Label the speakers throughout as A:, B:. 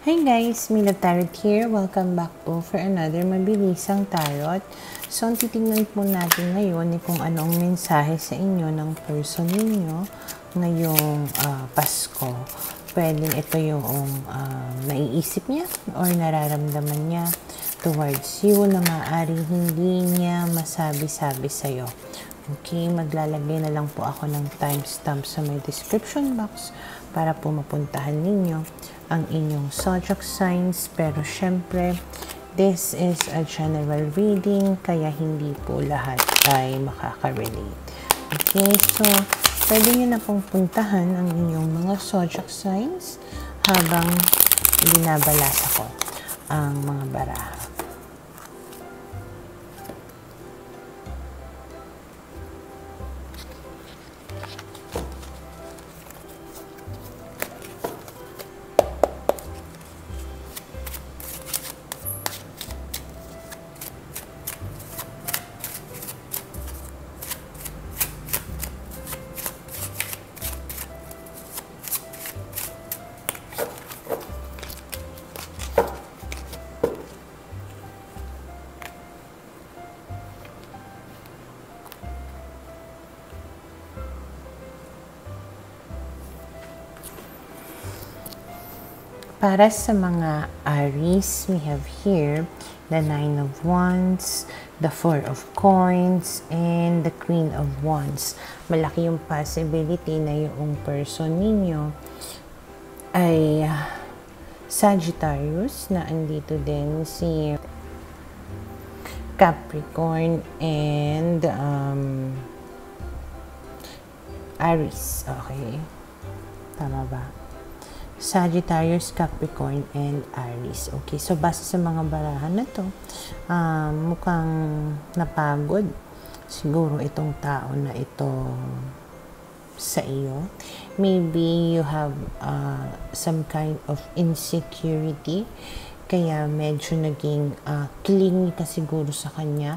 A: Hi guys, Mila Tarot here. Welcome back po for another mabilisang tarot. So, ang titingnan po natin ngayon ay kung anong mensahe sa inyo ng person ninyo ngayong Pasko. Pwedeng ito yung naiisip niya or nararamdaman niya towards you na maaaring hindi niya masabi-sabi sa'yo. Okay, maglalagay na lang po ako ng timestamp sa my description box para po mapuntahan ninyo ang inyong zodiac signs. Pero syempre, this is a general reading, kaya hindi po lahat ay makaka-relate. Okay, so pwede nyo na pong puntahan ang inyong mga zodiac signs habang binabalasa ko ang mga baraha. Para sa mga Aries, we have here the 9 of Wands, the 4 of Coins, and the Queen of Wands. Malaki yung possibility na yung person ninyo ay Sagittarius, na andito din si Capricorn and Aries. Okay. Tama ba? Sagittarius, Capricorn, and Aries. Okay, so base sa mga barahan na to, mukhang napagod siguro itong tao na ito sa iyo. Maybe you have some kind of insecurity, kaya medyo naging clingy ka siguro sa kanya,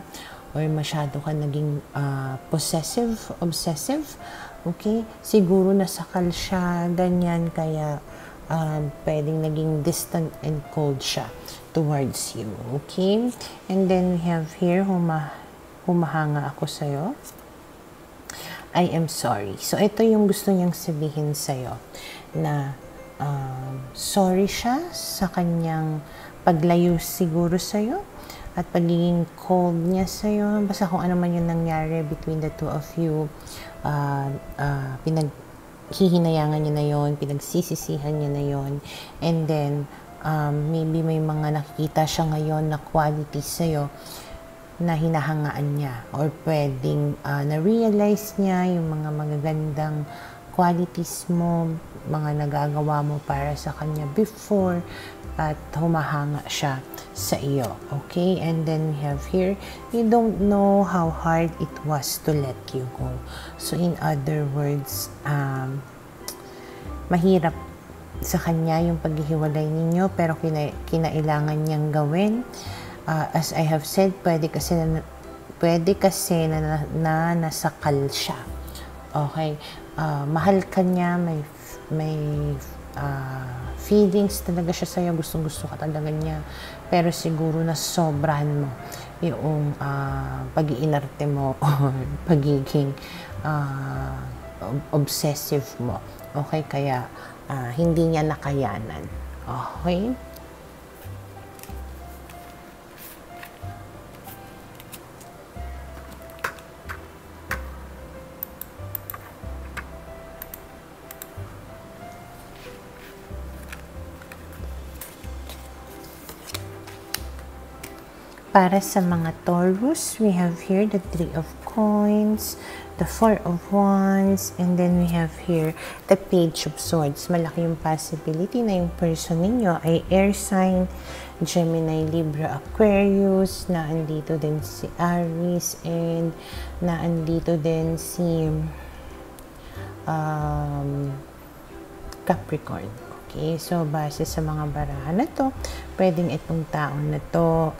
A: or masyado ka naging possessive, obsessive. Okay, siguro nasakal siya, ganyan, kaya pwedeng naging distant and cold siya towards you. Okay? And then we have here, humahanga ako sa'yo. I am sorry. So, ito yung gusto niyang sabihin sa'yo, na sorry siya sa kanyang paglayo siguro sa'yo at pagiging cold niya sa'yo. Basta kung ano man yung nangyari between the two of you, hihinayangan niya na yon, pinagsisisihan niya na yon, and then maybe may mga nakikita siya ngayon na qualities sa'yo na hinahangaan niya, or pwedeng na-realize niya yung mga magagandang qualities mo, mga nagagawa mo para sa kanya before, at humahanga siya sa iyo. Okay? And then we have here, you don't know how hard it was to let you go. So in other words, mahirap sa kanya yung paghihiwalay ninyo, pero kinailangan niyang gawin. As I have said, pwede kasi na nasakal siya. Okay? Mahal ka niya, may feelings talaga siya sa'yo, gustong-gusto ka talaga niya, pero siguro na sobrahan mo yung pag-iinarte mo or pagiging obsessive mo. Okay, kaya hindi niya nakayanan. Okay? Para sa mga Taurus, we have here the 3 of Coins, the 4 of Wands, and then we have here the Page of Swords. Malaki yung possibility na yung person ninyo ay air sign, Gemini, Libra, Aquarius, na andito din si Aries, and na andito din si Capricorn. Okay, so base sa mga barahan na to, pwedeng itong taon na to,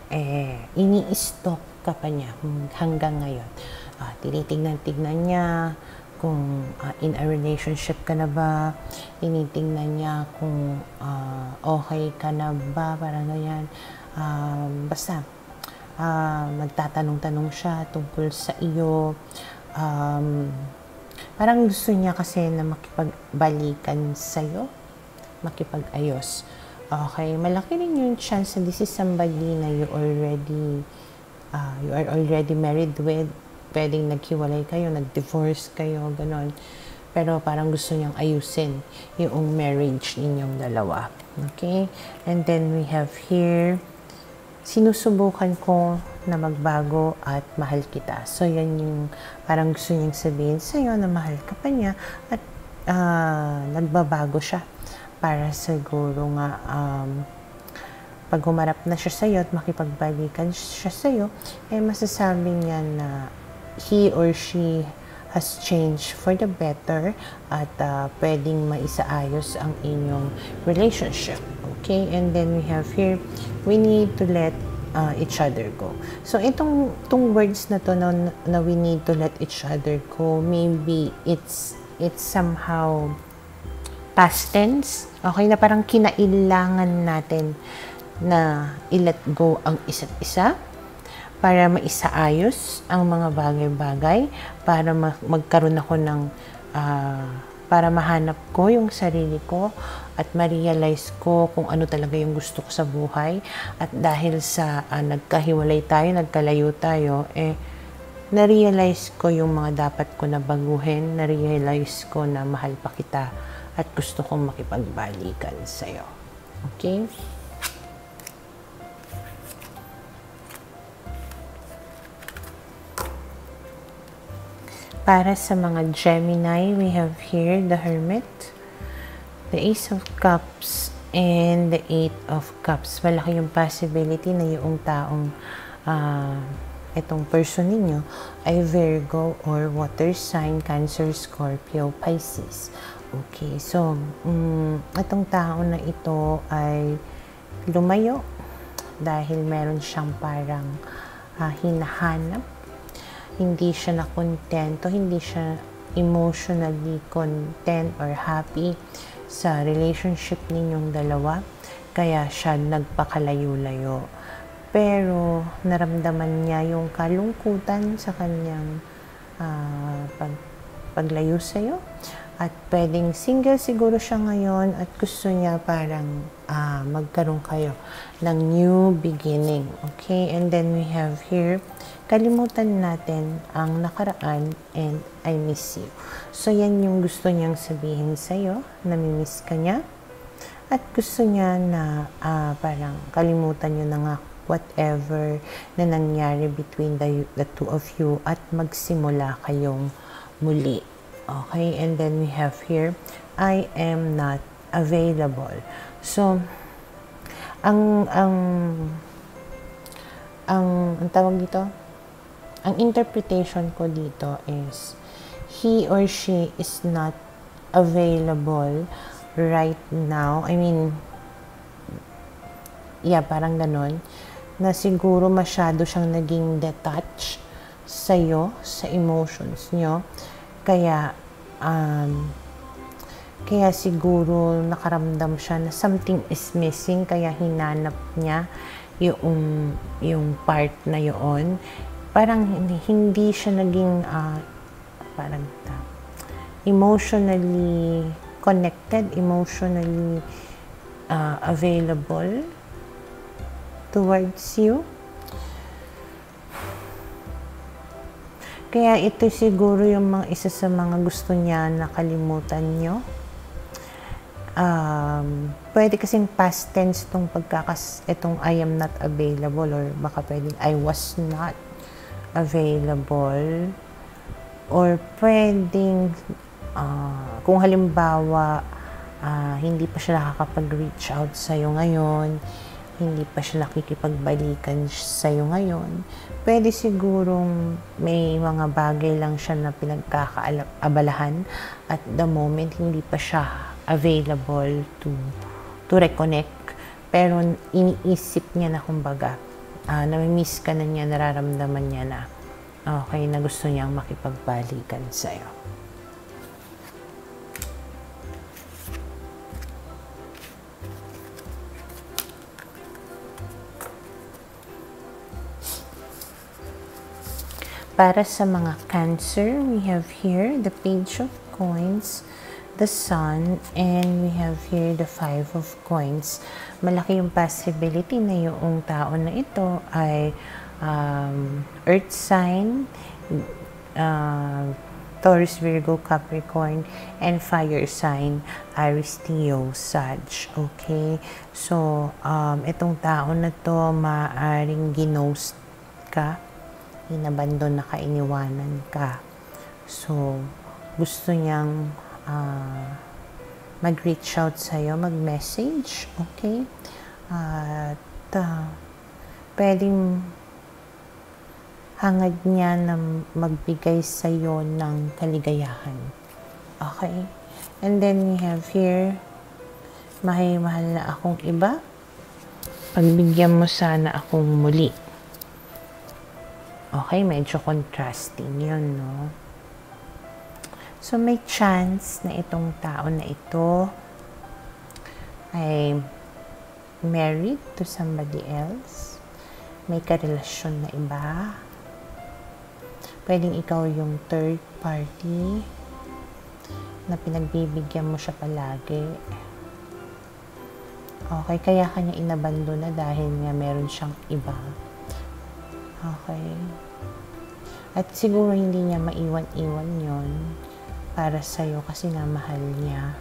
A: ini-stalk ka pa niya hanggang ngayon. Tinitignan-tignan niya kung in a relationship ka na ba, tinitingnan niya kung okay ka na ba, parang ganyan. Basta, magtatanong-tanong siya tungkol sa iyo. Parang gusto niya kasi na makipagbalikan sa'yo, makipag-ayos. Okay, malaki rin yung chance na this is somebody na you are already married with. Pwedeng naghiwalay kayo, nag-divorce kayo, ganon. Pero parang gusto niyang ayusin yung marriage ninyong dalawa. Okay? And then we have here, sinusubukan ko na magbago at mahal kita. So, yan yung parang gusto niyang sabihin sa'yo na mahal ka pa niya at nagbabago siya. Para siguro nga pag humarap na siya sa'yo at makipagbalikan siya sa'yo, masasabi niya na he or she has changed for the better at pwedeng maisaayos ang inyong relationship. Okay? And then we have here, we need to let each other go. So, itong words na to na we need to let each other go, maybe it's somehow past tense, okay, na parang kinailangan natin na i-let go ang isa't isa para maisaayos ang mga bagay-bagay, para magkaroon ako ng, para mahanap ko yung sarili ko at ma-realize ko kung ano talaga yung gusto ko sa buhay. At dahil sa nagkahiwalay tayo, nagkalayo tayo, na-realize ko yung mga dapat ko na baguhin, na-realize ko na mahal pa kita at gusto kong makipagbalikan sa'yo. Okay? Para sa mga Gemini, we have here the Hermit, the Ace of Cups, and the Eight of Cups. Malaki yung possibility na yung taong itong person ninyo ay Virgo or water sign, Cancer, Scorpio, Pisces. Okay, so, itong tao na ito ay lumayo dahil meron siyang parang hinahanap. Hindi siya nakontento, hindi siya emotionally content or happy sa relationship ninyong dalawa. Kaya siya nagpakalayo-layo. Pero naramdaman niya yung kalungkutan sa kanyang paglayo sa'yo. At pwedeng single siguro siya ngayon at gusto niya parang magkaroon kayo ng new beginning. Okay? And then we have here, kalimutan natin ang nakaraan and I miss you. So, yan yung gusto niyang sabihin sa'yo, namimiss ka niya. At gusto niya na parang kalimutan niyo na nga whatever na nangyari between the two of you at magsimula kayong muli. Okay, and then we have here, I am not available. So, ang tawag dito, ang interpretation ko dito is, he or she is not available right now. I mean, yeah, parang ganon, na siguro masyado siyang naging detached sa'yo, sa emotions nyo. Kaya siguro nakaramdam siya na something is missing, kaya hinanap niya yung part na yun. Parang hindi siya naging parang emotionally connected, emotionally available towards you. Kaya ito siguro yung mga isa sa mga gusto niya na kalimutan nyo. Pwede kasing past tense itong I am not available, or baka pwedeng I was not available, or pwedeng kung halimbawa hindi pa siya nakakapag-reach out sa'yo ngayon, hindi pa siya nakikipagbalikan sa'yo ngayon, pwede sigurong may mga bagay lang siya na pinagkakaabalahan at the moment hindi pa siya available to reconnect, pero iniisip niya na kumbaga, namimiss ka na niya, nararamdaman niya na okay, na gusto niyang makipagbalikan sa'yo. Para sa mga Cancer, we have here the Page of Coins, the Sun, and we have here the Five of Coins. Malaki yung possibility na yung tao na ito ay Earth sign, Taurus, Virgo, Capricorn, and fire sign, Aries, Leo, Sag. Okay? So, itong tao na to, maaaring ginost ka, inabandon na ka, iniwanan ka. So, gusto niyang mag-reach out sa'yo, mag-message, okay? At pwedeng hangad niya na magbigay sa'yo ng kaligayahan. Okay? And then we have here, mahal na akong iba, pagbigyan mo sana akong muli. Okay, medyo contrasting yun, no? So, may chance na itong tao na ito ay married to somebody else. May karelasyon na iba. Pwedeng ikaw yung third party na pinagbibigyan mo siya palagi. Okay, kaya kanya inabando na dahil nga meron siyang iba. Okay. At siguro hindi niya maiwan-iwan yon para sa'yo kasi nga mahal niya.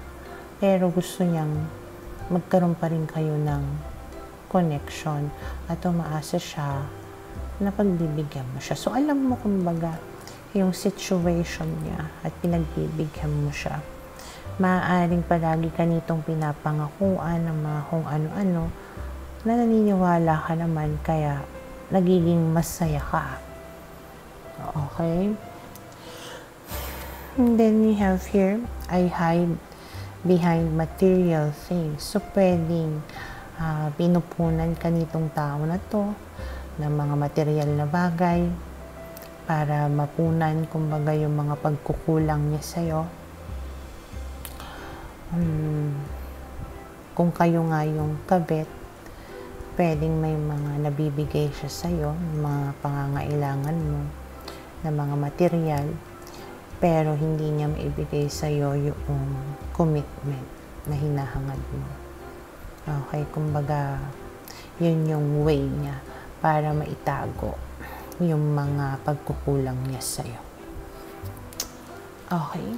A: Pero gusto niyang magkaroon pa rin kayo ng connection at umaasa siya na pagbibigyan mo siya. So, alam mo kumbaga yung situation niya at pinagbibigyan mo siya. Maaaring palagi ka nitong pinapangakuan ng mga kung ano-ano na naniniwala ka naman kaya nagiging masaya ka. Okay? And then we have here, I hide behind material things. So, pwedeng pinupunan ka nitong tao na to ng mga material na bagay para mapunan, kumbaga, yung mga pagkukulang niya sa'yo. Kung kayo nga yung kabit, pwedeng may mga nabibigay siya sa'yo, mga pangangailangan mo, na mga material, pero hindi niya maibigay sa'yo yung commitment na hinahangad mo. Okay, kumbaga, yun yung way niya para maitago yung mga pagkukulang niya sa'yo. Okay.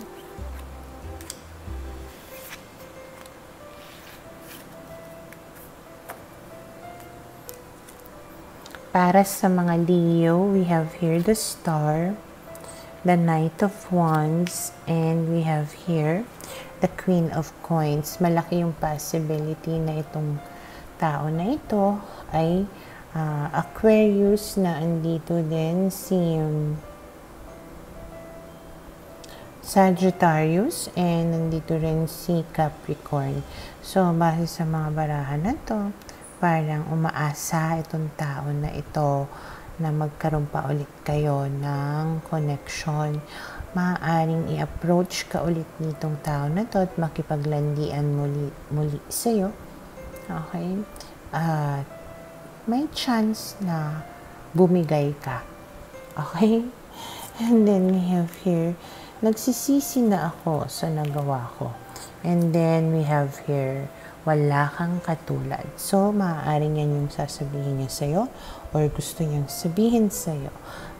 A: Para sa mga Leo, we have here the Star, the Knight of Wands, and we have here the Queen of Coins. Malaki yung possibility na itong tao na ito ay Aquarius, na andito din si Sagittarius, and nandito rin si Capricorn. So, base sa mga barahan na to, parang umaasa itong tao na ito na magkaroon pa ulit kayo ng connection. Maaaring i-approach ka ulit nitong tao na to at makipaglandian muli sa'yo. Okay? At may chance na bumigay ka. Okay? And then we have here, nagsisisi na ako sa nagawa ko. And then we have here, wala kang katulad. So, maaaring yan yung sasabihin niya sa'yo or gusto niyang sabihin sa'yo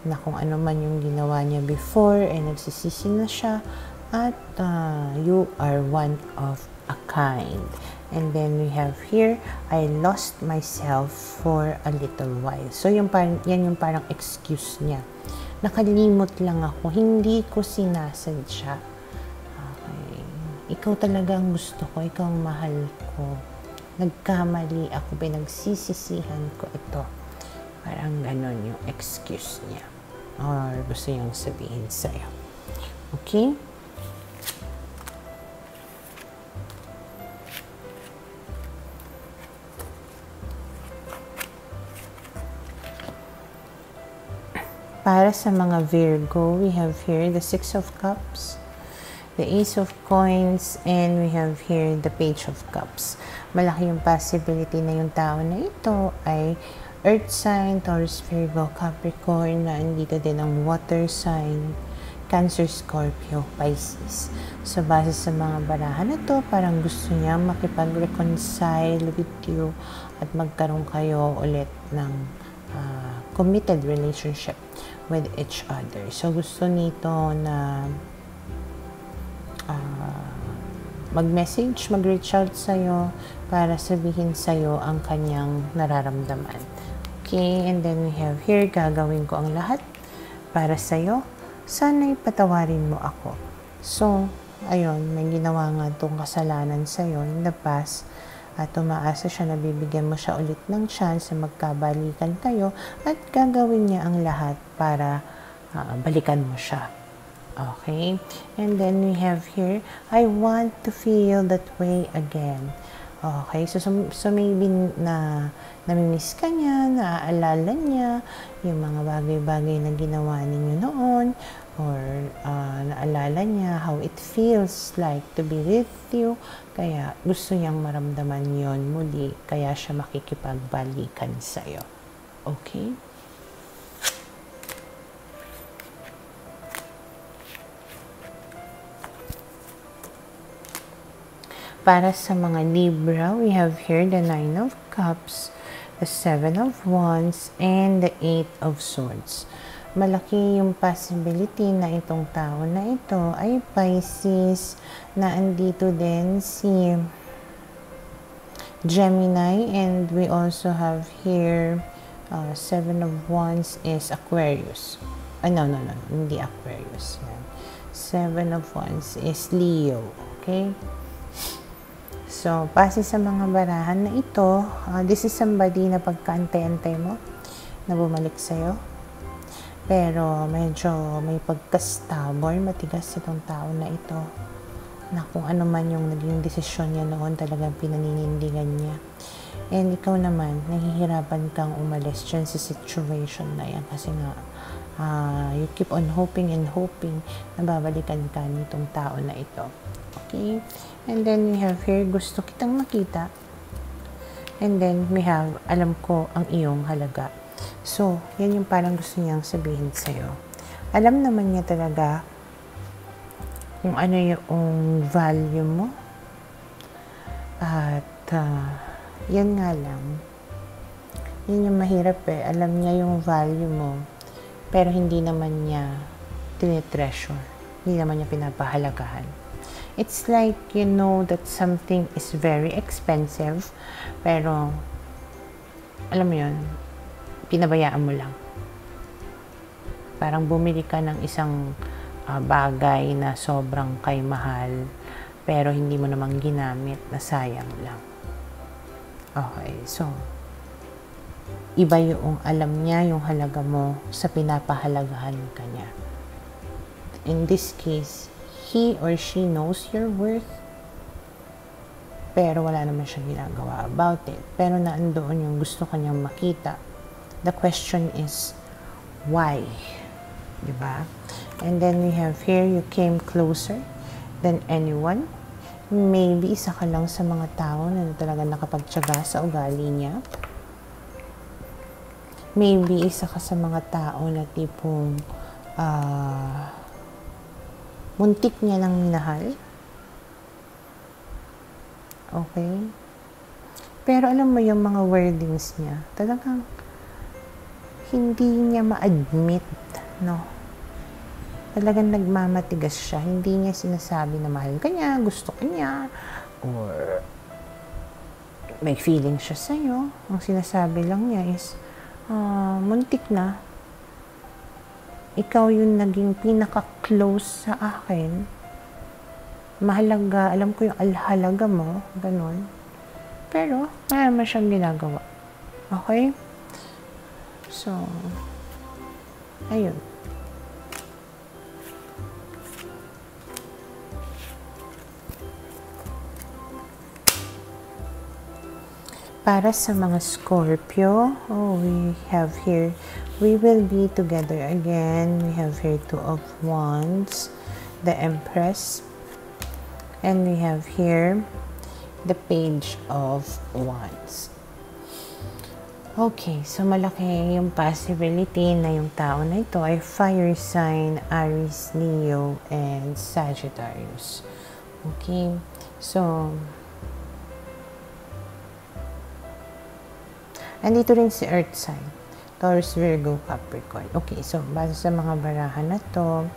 A: na kung ano man yung ginawa niya before ay nagsisisi na siya at you are one of a kind. And then we have here, I lost myself for a little while. So, yan yung parang excuse niya. Nakalimot lang ako, hindi ko sinasadya. Okay. Ikaw talaga ang gusto ko, ikaw ang mahal ko. Nagkamali ako, pinagsisisihan ko ito. Parang ganon yung excuse niya. Or gusto niyang sabihin sa'yo. Okay? Para sa mga Virgo, we have here the Six of Cups, the Ace of Coins, and we have here the Page of Cups. Malaki yung possibility na yung tao na ito ay Earth sign, Taurus, Virgo, Capricorn, na andito din ang water sign, Cancer, Scorpio, Pisces. So, base sa mga barahan na to, parang gusto niya makipag-reconcile with you at magkaroon kayo ulit ng committed relationship with each other. So, gusto nito na mag-message, mag-reach out sa'yo para sabihin sa'yo ang kanyang nararamdaman. Okay, and then we have here, gagawin ko ang lahat para sa'yo. Sana'y patawarin mo ako. So, ayun, may ginawa nga itong kasalanan sa'yo in the past at umaasa siya na bibigyan mo siya ulit ng chance na magkabalikan kayo at gagawin niya ang lahat para balikan mo siya. Okay? And then we have here, I want to feel that way again. Okay? So maybe na namimiss ka niya, naaalala niya yung mga bagay-bagay na ginawa ninyo noon, or naalala niya how it feels like to be with you. Kaya gusto niyang maramdaman yon muli. Kaya siya makikipagbalikan sa'yo. Okay? Para sa mga Libra, we have here the 9 of Cups, the 7 of Wands, and the 8 of Swords. Malaki yung possibility na itong tao na ito ay Pisces, na andito din si Gemini, and we also have here 7 of Wands is Aquarius. No, hindi Aquarius. 7 of Wands is Leo. Okay? So, base sa mga barahan na ito, this is somebody na pagkaantay-antay mo na bumalik sa'yo. Pero medyo may pagka-stubborn, matigas itong tao na ito. Na kung ano man yung naging desisyon niya noon, talagang pinaninindigan niya. And ikaw naman, nahihirapan kang umalis dyan sa situation na yan. Kasi nga, you keep on hoping and hoping na babalikan ka nitong tao na ito. Okay? And then we have here, gusto kitang makita. And then we have, alam ko ang iyong halaga. So, yan yung parang gusto niyang sabihin sa'yo. Alam naman niya talaga kung ano yung value mo. At, yan nga lang. Yan yung mahirap eh. Alam niya yung value mo. Pero hindi naman niya tinitreasure. Hindi naman niya pinapahalagahan. It's like you know that something is very expensive, pero alam mo yun, pinabayaan mo lang. Parang bumili ka ng isang bagay na sobrang kay mahal, pero hindi mo namang ginamit, na sayang lang. Okay, so iba yung alam niya yung halaga mo sa pinapahalagahan ka niya. In this case, he or she knows your worth, pero wala naman siyang ginagawa about it. Pero naandoon yung gusto kanyang makita. The question is, why? Diba? And then we have here, you came closer than anyone. Maybe isa ka lang sa mga tao na talaga nakapagtiyaga sa ugali niya. Maybe isa ka sa mga tao na tipong muntik niya ng minahal. Okay? Pero alam mo yung mga wordings niya, talagang hindi niya ma-admit, no? Talagang nagmamatigas siya. Hindi niya sinasabi na mahal ka niya, gusto ka niya, or may feeling siya sa'yo. Ang sinasabi lang niya is, muntik na. Ikaw yung naging pinaka-close sa akin. Mahalaga, alam ko yung alhalaga mo, ganun. Pero, wala naman siyang ginagawa. Okay? So, ayun. Para sa mga Scorpio, we have here, we will be together again. We have here 2 of Wands, the Empress, and we have here the Page of Wands. Okay, so malaki yung possibility na yung tao na ito ay fire sign, Aries, Leo, and Sagittarius. Okay, so andito rin si Earth sign, Taurus, Virgo, Capricorn. Okay, so base sa mga barahan na to,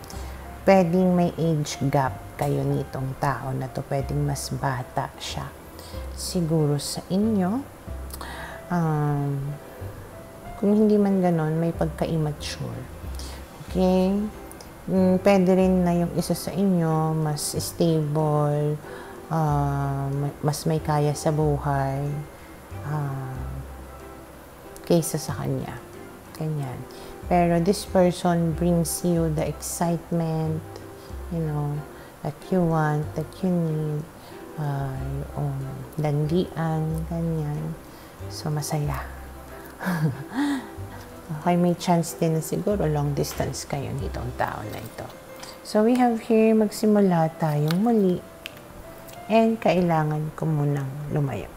A: pwedeng may age gap kayo nitong tao na to. Pwedeng mas bata siya siguro sa inyo. Kung hindi man ganon, may pagka-immature. Okay? Pwede rin na yung isa sa inyo mas stable, mas may kaya sa buhay, kaysa sa kanya. Ganyan. Pero this person brings you the excitement, you know, that you want, that you need, yung landian, ganyan. So, masaya. Okay, may chance din na siguro long distance kayo nitong tao na ito. So, we have here, magsimula tayong muli. And kailangan ko munang lumayo.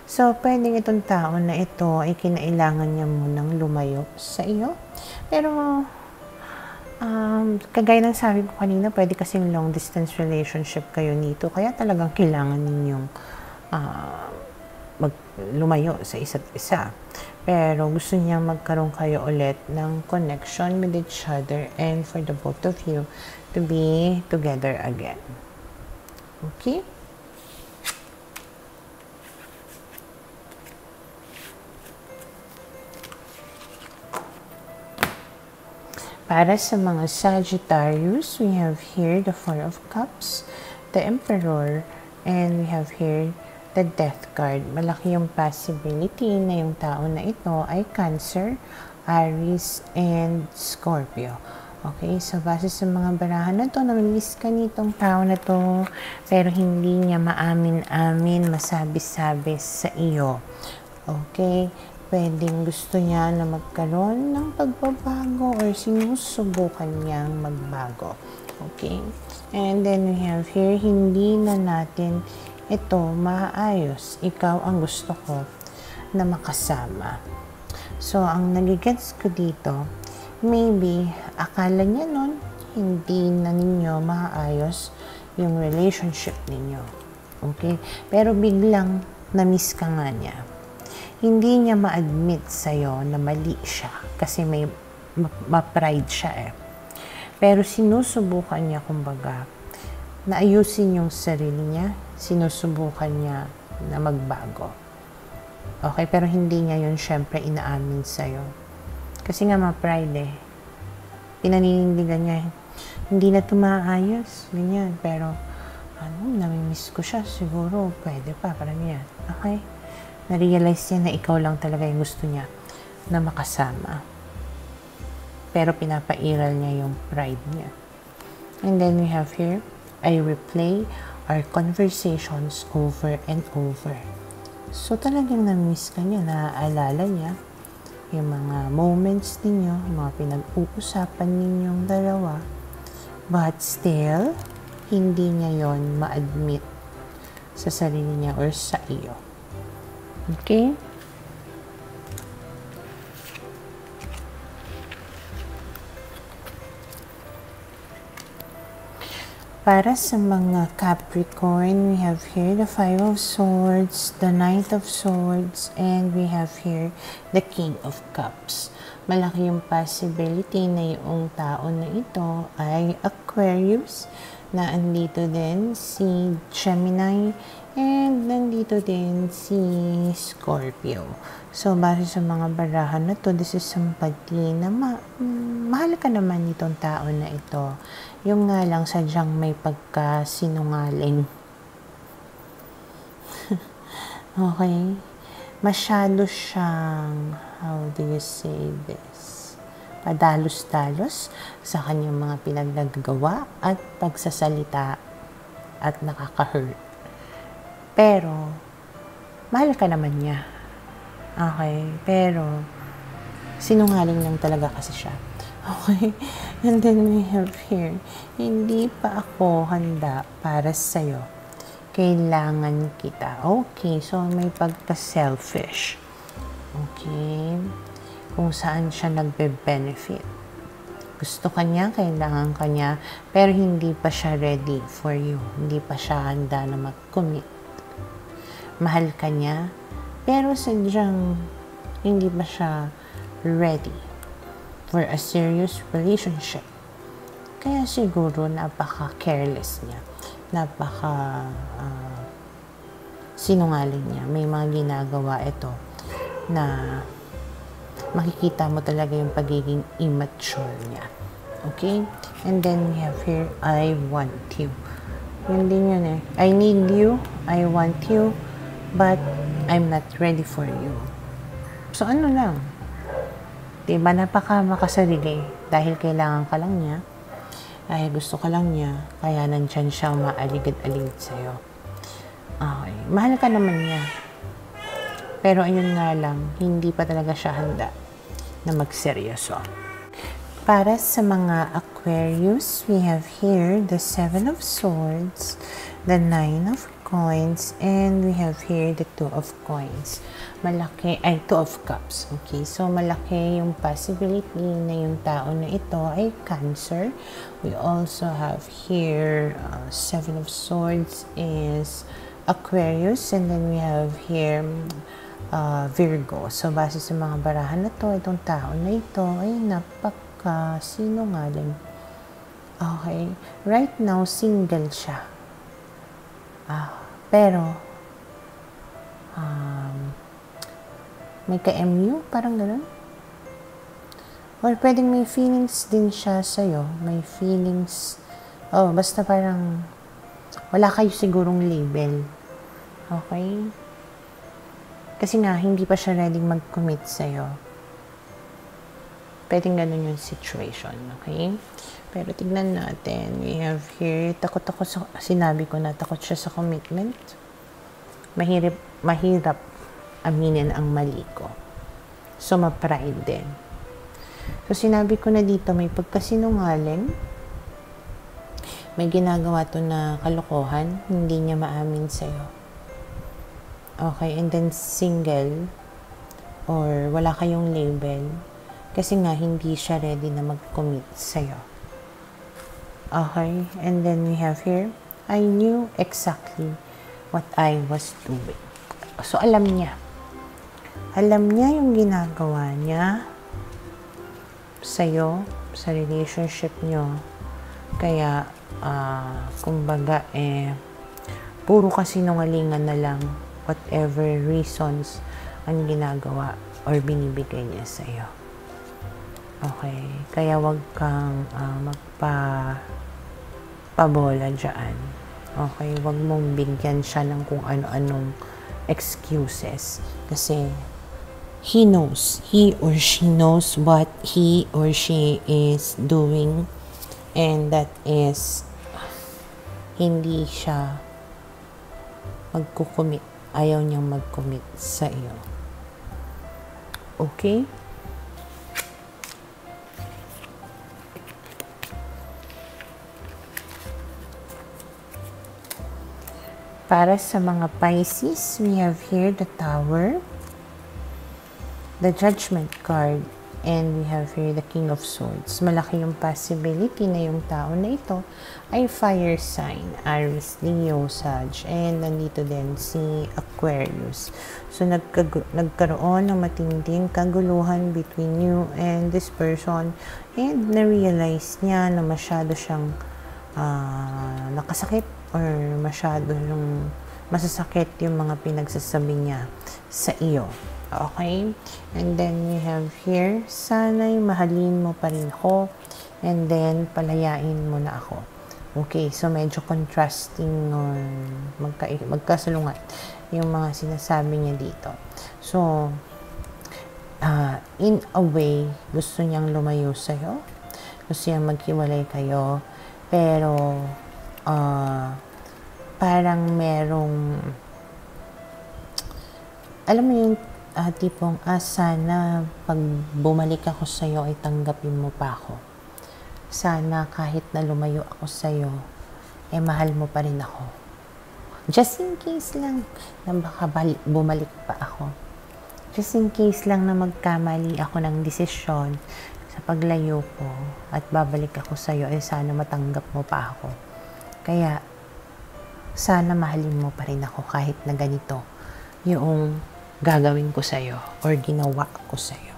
A: So, pwedeng itong tao na ito ay kinailangan niya munang lumayo sa iyo. Pero, kagaya ng sabi ko kanina, pwede kasing long distance relationship kayo nito. Kaya talagang kailangan ninyong lumayo sa isa't isa. Pero gusto niya magkaroon kayo ulit ng connection with each other and for the both of you to be together again. Okay? Para sa mga Sagittarius, we have here the Four of Cups, the Emperor, and we have here the Death card. Malaki yung possibility na yung tao na ito ay Cancer, Aries, and Scorpio. Okay, so base sa mga barahan na to, namimiss ka nitong tao na to, pero hindi niya maamin-amin, masabi-sabi sa iyo. Okay, pwedeng gusto niya na magkaroon ng pagbabago or sinusubukan niyang magbago. Okay, and then we have here, hindi na natin ito maayos. Ikaw ang gusto ko na makasama. So, ang nagigets ko dito, maybe akala niya nun, hindi na ninyo maayos yung relationship ninyo. Okay? Pero biglang na-miss ka nga niya. Hindi niya ma-admit sa'yo na mali siya kasi may ma-pride siya eh. Pero sinusubukan niya, kumbaga, na ayusin yung sarili niya, sinusubukan niya na magbago. Okay, pero hindi niya yun syempre inaamin sa'yo. Kasi nga ma-pride eh. Pinaninindigan niya, hindi na tumaayos, ganyan. Pero, namimiss ko siya, siguro, pwede pa, parang yan. Okay? Na-realize niya na ikaw lang talaga yung gusto niya na makasama. Pero pinapairal niya yung pride niya. And then we have here, I replay our conversations over and over. So, talagang na-miss ka niya, naaalala niya yung mga moments ninyo, yung mga pinag-uusapan ninyong dalawa. But still, hindi niya yon ma-admit sa sarili niya or sa iyo. Okay? Para sa mga Capricorn, we have here the Five of Swords, the Knight of Swords, and we have here the King of Cups. Malaki yung possibility na yung tao na ito ay Aquarius, na andito din si Gemini, and nandito din si Scorpio. So, base sa mga barahan na to, this is somebody na mahal ka naman itong tao na ito. Yung nga lang, sadyang may pagkasinungaling. Okay? Masyado siyang, how do you say this? Padalos-dalos sa kanyang mga pinaggagawa at pagsasalita at nakaka-hurt. Pero, mahal ka naman niya. Okay? Pero, sinungaling lang talaga kasi siya. Okay? And then we have here, hindi pa ako handa para sa'yo. Kailangan kita. Okay, so may pagka-selfish. Okay? Kung saan siya nagbe-benefit. Gusto ka niya, kailangan ka niya, pero hindi pa siya ready for you. Hindi pa siya handa na mag-commit. Mahal ka niya, pero sadyang hindi pa siya ready for a serious relationship. Kaya siguro napaka-careless niya. Sinungaling niya. May mga ginagawa ito na makikita mo talaga yung pagiging immature niya. Okay? And then we have here, I want you. Yun din yun eh. I need you, I want you, but I'm not ready for you. So ano lang? Diba, napaka makasarili dahil kailangan ka lang niya, dahil gusto ka lang niya, kaya nandyan siya maaligid-aligid sa'yo. Okay. Mahal ka naman niya. Pero ayun nga lang, hindi pa talaga siya handa na magseryoso. Para sa mga Aquarius, we have here the 7 of Swords, the 9 of Coins, and we have here the 2 of Coins. 2 of Cups. Okay, so malaki yung possibility na yung tao na ito ay Cancer. We also have here 7 of Swords is Aquarius, and then we have here Virgo. So, base sa mga barahan na to, itong tao na ito ay napaka-sinungaling. Okay. Right now, single siya. Pero, may ka-MU, parang gano'n. Or pwedeng may feelings din siya sa'yo. May feelings, basta parang wala kayo sigurong label. Okay? Kasi nga, hindi pa siya ready mag-commit sa'yo. Pwedeng ganun yung situation, okay? Pero tignan natin. We have here, sinabi ko na takot siya sa commitment. Mahirap aminin ang mali ko. So, ma-pride din. So, sinabi ko na dito, may pagkasinungaling. May ginagawa to na kalokohan. Hindi niya maamin sa'yo. Okay, and then single or wala kayong label kasi nga hindi siya ready na mag-commit sa'yo. Okay, and then we have here, I knew exactly what I was doing. So, alam niya. Alam niya yung ginagawa niya sa'yo, sa relationship niyo. Kaya, kumbaga, puro kasinungalingan na lang whatever reasons ang ginagawa or binibigay niya sa iyo. Okay? Kaya wag kang magpabola dyan. Okay? Wag mong bigyan siya ng kung ano-anong excuses. Kasi he or she knows what he or she is doing, and that is hindi siya magkukumit. Ayaw niyang mag-commit sa iyo. Okay? Para sa mga Pisces, we have here the Tower, the Judgment card, and we have here the King of Swords. Malaki yung possibility na yung tao na ito ay fire sign, Aries, Leo, Sag, and nandito din si Aquarius. So, nagkaroon ng matinding kaguluhan between you and this person, and na-realize niya na masyado siyang nakasakit or masyado yung masasakit yung mga pinagsasabi niya sa iyo. Okay? And then we have here, sana'y mahalin mo pa rin ako, and then palayain mo na ako. Okay, so medyo contrasting or magkasalungat yung mga sinasabi niya dito. So, in a way, gusto niyang lumayo sa'yo. Gusto niyang maghiwalay kayo. Pero, parang merong, alam mo yung tipong, sana pag bumalik ako sa'yo ay tanggapin mo pa ako. Sana kahit na lumayo ako sa'yo, mahal mo pa rin ako. Just in case lang na baka bumalik pa ako. Just in case lang na magkamali ako ng desisyon sa paglayo ko at babalik ako sa'yo, sana matanggap mo pa ako. Kaya, sana mahalin mo pa rin ako kahit na ganito yung gagawin ko sa'yo or ginawa ko sa'yo.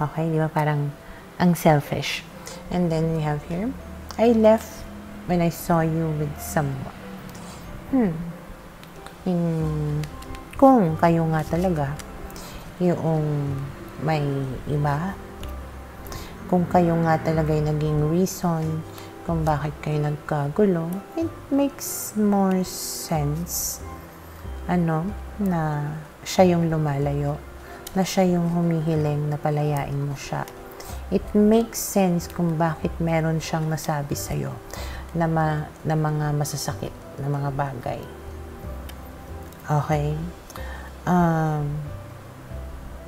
A: Okay? Di ba? Parang ang selfish. And then we have here, I left when I saw you with someone. Kung kayo nga talaga yung may iba, kung kayo nga talaga yung naging reason kung bakit kayo nagkagulo, it makes more sense na siya yung lumalayo, na siya yung humihiling na palayain mo siya. It makes sense kung bakit meron siyang nasabi sa'yo na mga masasakit na mga bagay. Okay?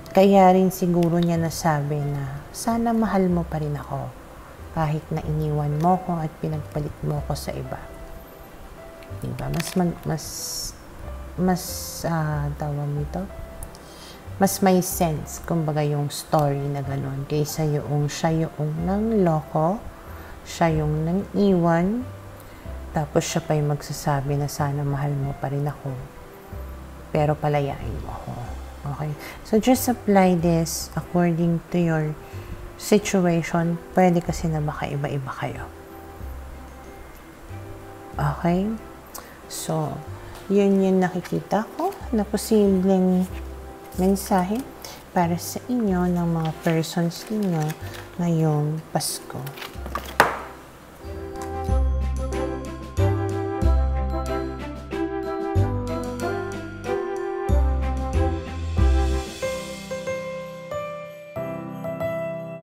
A: Kaya rin siguro niya nasabi na sana mahal mo pa rin ako kahit na iniwan mo ko at pinagpalit mo ko sa iba. Diba? Tawag nito? Mas may sense, kumbaga yung story na gano'n, kaysa yung siya yung nangloko, siya yung nang-iwan, tapos siya pa yung magsasabi na sana mahal mo pa rin ako, pero palayain mo ako. Okay? So, just apply this according to your situation. Pwede kasi na baka iba-iba kayo. Okay? So, yun yung nakikita ko na posibleng mensahe para sa inyo ng mga persons ninyo ngayong Pasko.